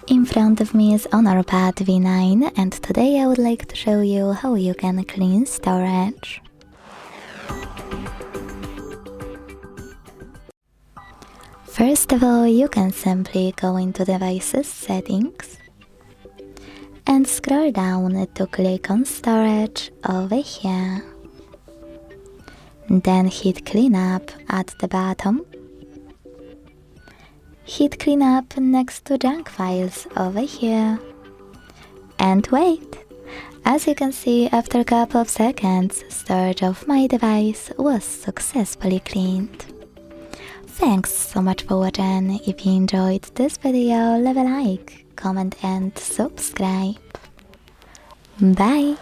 In front of me is HonorPad V9 and today I would like to show you how you can clean storage. First of all, you can simply go into Devices Settings and scroll down to click on Storage over here. Then hit Cleanup at the bottom. Hit Cleanup next to Junk Files over here. And wait! As you can see, after a couple of seconds, storage of my device was successfully cleaned. Thanks so much for watching. If you enjoyed this video, leave a like, comment and subscribe. Bye!